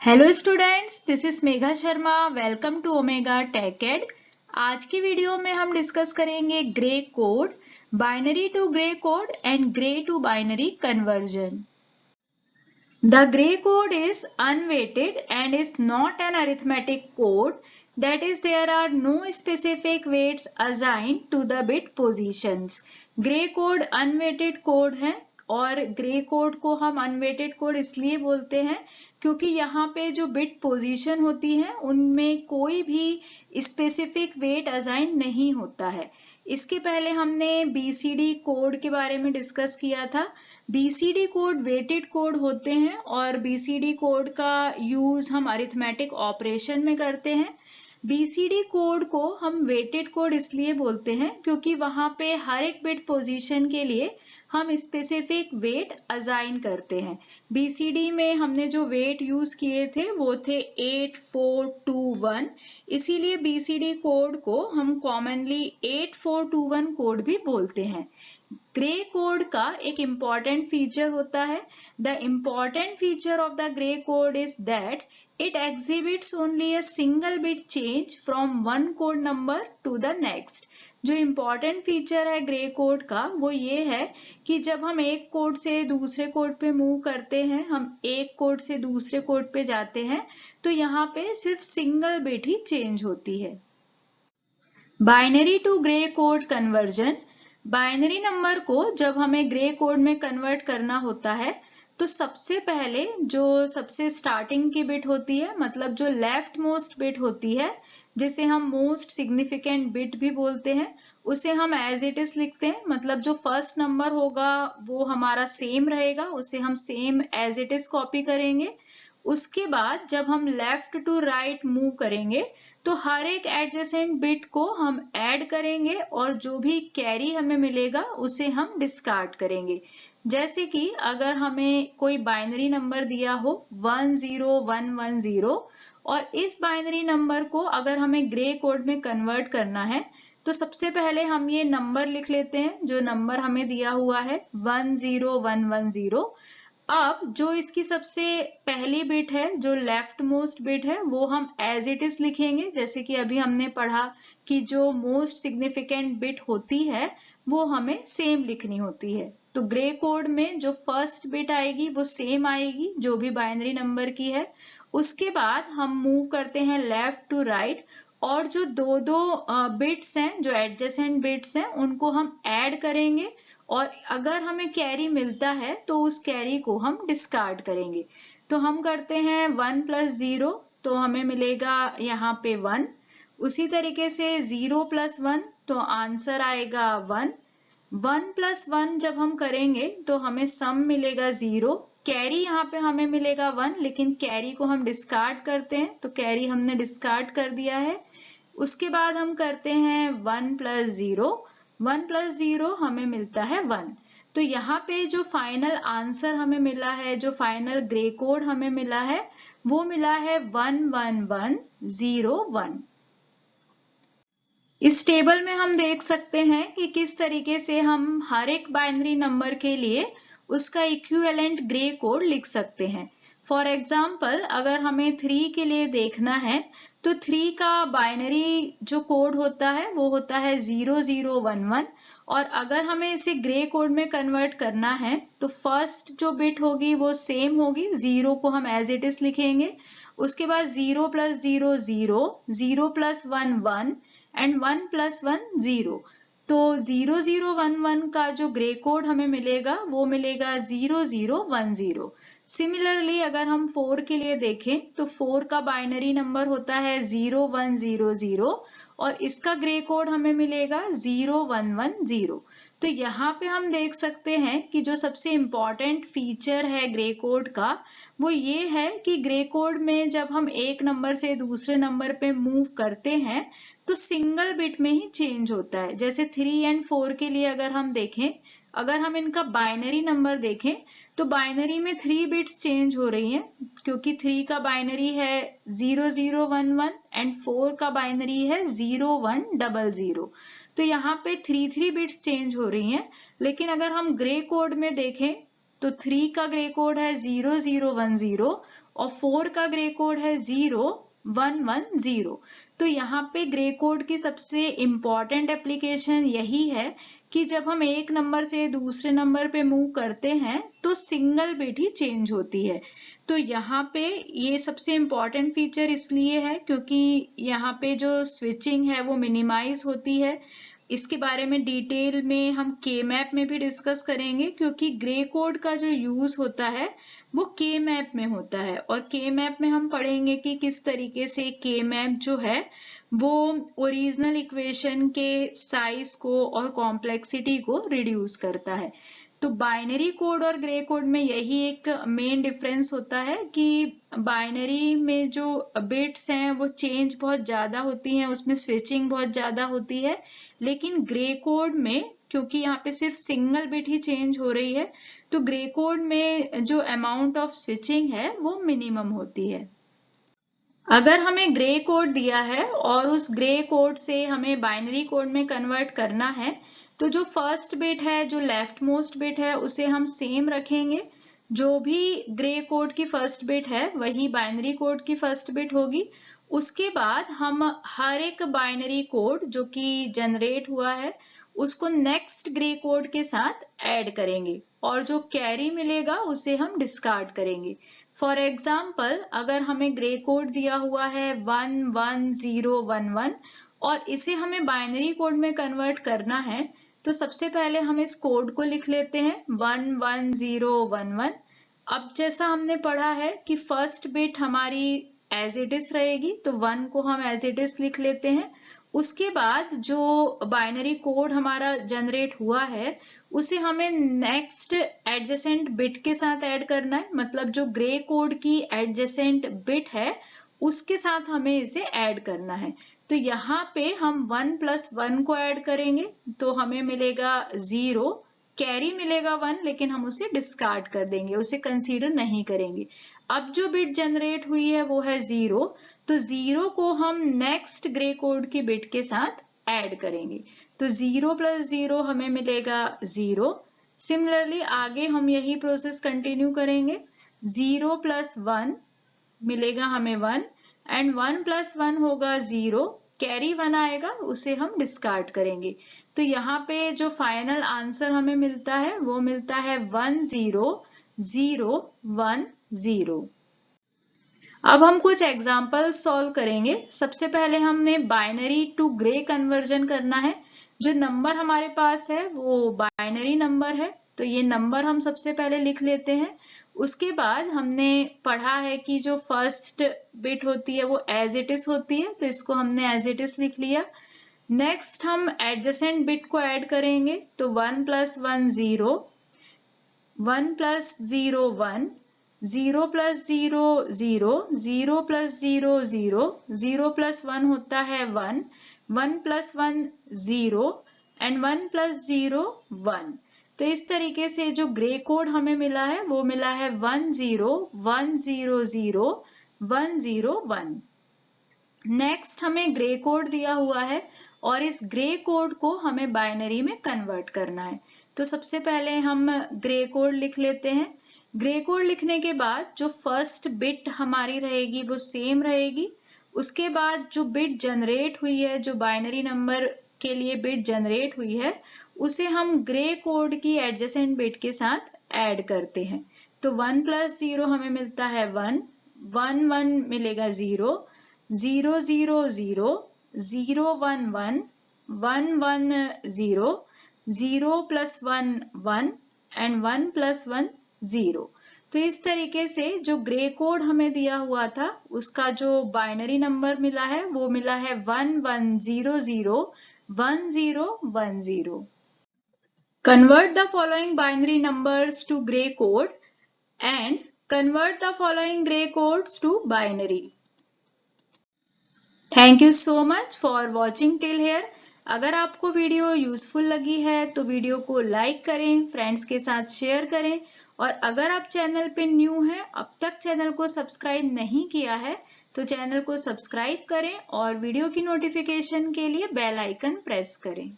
Hello students, this is Megha Sharma. Welcome to Omega Tech Ed. आज की video में हम डिस्कस करेंगे Gray code, binary to Gray code and Gray to binary conversion. The gray code is unweighted and is not an arithmetic code. That is, there are no specific weights assigned to the bit positions. Gray code unweighted code है और grey code को हम unweighted code इसलिए बोलते हैं क्योंकि यहाँ पे जो बिट पोजीशन होती है उनमें कोई भी स्पेसिफिक वेट असाइन नहीं होता है। इसके पहले हमने बीसीडी कोड के बारे में डिस्कस किया था। बीसीडी कोड वेटेड कोड होते हैं और बीसीडी कोड का यूज हम अरिथमेटिक ऑपरेशन में करते हैं। बीसीडी कोड को हम वेटेड कोड इसलिए बोलते हैं क्योंकि वहां पे हर एक बिट पोजीशन के लिए हम स्पेसिफिक वेट असाइन करते हैं। बीसीडी में हमने जो वेट यूज किए थे वो थे 8, 4, 2, 1। इसीलिए बीसीडी कोड को हम कॉमनली 8421 कोड भी बोलते हैं। ग्रे कोड का एक इम्पॉर्टेंट फीचर होता है। The important feature of the grey code is that it exhibits only a single bit change from one code number to the next। जो इम्पॉर्टेंट फीचर है grey code का वो ये है कि जब हम एक कोड से दूसरे कोड पे मूव करते हैं, हम एक कोड से दूसरे कोड पे जाते हैं, तो यहाँ पे सिर्फ सिंगल बिट ही चेंज होती है। Binary to Gray code conversion. Binary number को जब हमें ग्रे कोड में कन्वर्ट करना होता है तो सबसे पहले जो सबसे स्टार्टिंग की बिट होती है, मतलब जो लेफ्ट मोस्ट बिट होती है, जिसे हम मोस्ट सिग्निफिकेंट बिट भी बोलते हैं, उसे हम एज इट इज लिखते हैं। मतलब जो फर्स्ट नंबर होगा वो हमारा सेम रहेगा, उसे हम same as it is copy करेंगे। उसके बाद जब हम लेफ्ट टू राइट मूव करेंगे तो हर एक एडजेसेंट बिट को हम ऐड करेंगे और जो भी कैरी हमें मिलेगा उसे हम डिस्कार्ड करेंगे। जैसे कि अगर हमें कोई बाइनरी नंबर दिया हो 10110 और इस बाइनरी नंबर को अगर हमें ग्रे कोड में कन्वर्ट करना है तो सबसे पहले हम ये नंबर लिख लेते हैं जो नंबर हमें दिया हुआ है 10110। अब जो इसकी सबसे पहली बिट है, जो लेफ्ट मोस्ट बिट है, वो हम एज इट इज लिखेंगे। जैसे कि अभी हमने पढ़ा कि जो मोस्ट सिग्निफिकेंट बिट होती है वो हमें सेम लिखनी होती है। तो ग्रे कोड में जो फर्स्ट बिट आएगी वो सेम आएगी जो भी बाइनरी नंबर की है। उसके बाद हम मूव करते हैं लेफ्ट टू राइट और जो दो दो बिट्स हैं, जो एडजेसेंट बिट्स हैं, उनको हम ऐड करेंगे और अगर हमें कैरी मिलता है तो उस कैरी को हम डिस्कार्ड करेंगे। तो हम करते हैं 1 + 0 तो हमें मिलेगा यहाँ पे 1। उसी तरीके से 0 + 1 तो आंसर आएगा 1। 1 + 1 जब हम करेंगे तो हमें सम मिलेगा 0। कैरी यहाँ पे हमें मिलेगा 1, लेकिन कैरी को हम डिस्कार्ड करते हैं तो कैरी हमने डिस्कार्ड कर दिया है। उसके बाद हम करते हैं 1 + 0। 1 + 0 हमें मिलता है 1। तो यहाँ पे जो फाइनल आंसर हमें मिला है, जो फाइनल ग्रे कोड हमें मिला है, वो मिला है 11101। इस टेबल में हम देख सकते हैं कि किस तरीके से हम हर एक बाइनरी नंबर के लिए उसका इक्विवेलेंट ग्रे कोड लिख सकते हैं। फॉर एग्जाम्पल, अगर हमें 3 के लिए देखना है तो 3 का बाइनरी जो कोड होता है वो होता है 0011 और अगर हमें इसे ग्रे कोड में कन्वर्ट करना है तो फर्स्ट जो बिट होगी वो सेम होगी, 0 को हम एज इट इज लिखेंगे। उसके बाद 0 + 0 0, 0 + 1 1 एंड 1 + 1 0। तो 0011 का जो ग्रे कोड हमें मिलेगा वो मिलेगा 0010। सिमिलरली अगर हम 4 के लिए देखें तो 4 का बाइनरी नंबर होता है 0100 और इसका ग्रे कोड हमें मिलेगा 0110। तो यहाँ पे हम देख सकते हैं कि जो सबसे इम्पॉर्टेंट फीचर है ग्रे कोड का वो ये है कि ग्रे कोड में जब हम एक नंबर से दूसरे नंबर पे मूव करते हैं तो सिंगल बिट में ही चेंज होता है। जैसे 3 और 4 के लिए अगर हम देखें, अगर हम इनका बाइनरी नंबर देखें तो बाइनरी में 3 बिट्स चेंज हो रही हैं क्योंकि 3 का बाइनरी है 0011 एंड 4 का बाइनरी है 0100। तो यहाँ पे 3 बिट्स चेंज हो रही हैं। लेकिन अगर हम ग्रे कोड में देखें तो 3 का ग्रे कोड है 0010 और 4 का ग्रे कोड है 0110। तो यहाँ पे ग्रे कोड की सबसे इम्पॉर्टेंट एप्लीकेशन यही है कि जब हम एक नंबर से दूसरे नंबर पे मूव करते हैं तो सिंगल बिट ही चेंज होती है। तो यहाँ पे ये सबसे इम्पॉर्टेंट फीचर इसलिए है क्योंकि यहाँ पे जो स्विचिंग है वो मिनिमाइज होती है। इसके बारे में डिटेल में हम के मैप में भी डिस्कस करेंगे, क्योंकि ग्रे कोड का जो यूज होता है वो के मैप में होता है, और के मैप में हम पढ़ेंगे कि किस तरीके से के मैप जो है वो ओरिजिनल इक्वेशन के साइज को और कॉम्प्लेक्सिटी को रिड्यूस करता है। तो बाइनरी कोड और ग्रे कोड में यही एक मेन डिफरेंस होता है कि बाइनरी में जो बिट्स हैं वो चेंज बहुत ज्यादा होती हैं, उसमें स्विचिंग बहुत ज्यादा होती है, लेकिन ग्रे कोड में क्योंकि यहाँ पे सिर्फ सिंगल बिट ही चेंज हो रही है तो ग्रे कोड में जो अमाउंट ऑफ स्विचिंग है वो मिनिमम होती है। अगर हमें ग्रे कोड दिया है और उस ग्रे कोड से हमें बाइनरी कोड में कन्वर्ट करना है तो जो फर्स्ट बिट है, जो लेफ्ट मोस्ट बिट है, उसे हम सेम रखेंगे। जो भी ग्रे कोड की फर्स्ट बिट है वही बाइनरी कोड की फर्स्ट बिट होगी। उसके बाद हम हर एक बाइनरी कोड जो कि जनरेट हुआ है उसको नेक्स्ट ग्रे कोड के साथ ऐड करेंगे और जो कैरी मिलेगा उसे हम डिस्कार्ड करेंगे। फॉर एग्जाम्पल, अगर हमें ग्रे कोड दिया हुआ है 11011 और इसे हमें बाइनरी कोड में कन्वर्ट करना है तो सबसे पहले हम इस कोड को लिख लेते हैं 11011। अब जैसा हमने पढ़ा है कि फर्स्ट बिट हमारी एज इट इज रहेगी तो 1 को हम एज इट इज लिख लेते हैं। उसके बाद जो बाइनरी कोड हमारा जनरेट हुआ है उसे हमें नेक्स्ट एडजेसेंट बिट के साथ ऐड करना है, मतलब जो ग्रे कोड की एडजेसेंट बिट है उसके साथ हमें इसे ऐड करना है। तो यहाँ पे हम 1 + 1 को ऐड करेंगे तो हमें मिलेगा 0, कैरी मिलेगा 1, लेकिन हम उसे डिस्कार्ड कर देंगे, उसे कंसीडर नहीं करेंगे। अब जो बिट जनरेट हुई है वो है 0, तो 0 को हम नेक्स्ट ग्रे कोड की बिट के साथ ऐड करेंगे तो 0 + 0 हमें मिलेगा 0। सिमिलरली आगे हम यही प्रोसेस कंटिन्यू करेंगे। 0 + 1 मिलेगा हमें 1 एंड 1 + 1 होगा 0, कैरी 1 आएगा, उसे हम डिस्कार्ड करेंगे। तो यहाँ पे जो फाइनल आंसर हमें मिलता है वो मिलता है 10010। अब हम कुछ एग्जाम्पल सॉल्व करेंगे। सबसे पहले हमने बाइनरी टू ग्रे कन्वर्जन करना है। जो नंबर हमारे पास है वो बाइनरी नंबर है तो ये नंबर हम सबसे पहले लिख लेते हैं। उसके बाद हमने पढ़ा है कि जो फर्स्ट बिट होती है वो एज इट इज होती है तो इसको हमने एज इट इज लिख लिया। नेक्स्ट हम एडजेसेंट बिट को ऐड करेंगे तो 1 + 1 0, 1 + 0 1, 0 + 0 0, 0 + 0 0, 0 + 1 होता है 1, 1 + 1 0 एंड 1 + 0 1। तो इस तरीके से जो ग्रे कोड हमें मिला है वो मिला है 101001001। नेक्स्ट हमें ग्रे कोड दिया हुआ है और इस ग्रे कोड को हमें बाइनरी में कन्वर्ट करना है। तो सबसे पहले हम ग्रे कोड लिख लेते हैं। ग्रे कोड लिखने के बाद जो फर्स्ट बिट हमारी रहेगी वो सेम रहेगी। उसके बाद जो बिट जनरेट हुई है, जो बाइनरी नंबर के लिए बिट जनरेट हुई है, उसे हम ग्रे कोड की एडजेसेंट बिट के साथ ऐड करते हैं। तो 1 + 0 हमें मिलता है 1, 1 1 मिलेगा 0, 0 0 0, 0 1 1, 1 1 0, 0 + 1 1 एंड 1 + 1 0। तो इस तरीके से जो ग्रे कोड हमें दिया हुआ था उसका जो बाइनरी नंबर मिला है वो मिला है 11001010। Convert the following binary numbers to gray code and convert the following gray codes to binary. Thank you so much for watching till here. अगर आपको वीडियो यूजफुल लगी है तो वीडियो को लाइक करें, फ्रेंड्स के साथ शेयर करें, और अगर आप चैनल पे न्यू हैं, अब तक चैनल को सब्सक्राइब नहीं किया है तो चैनल को सब्सक्राइब करें और वीडियो की नोटिफिकेशन के लिए बेल आइकन प्रेस करें।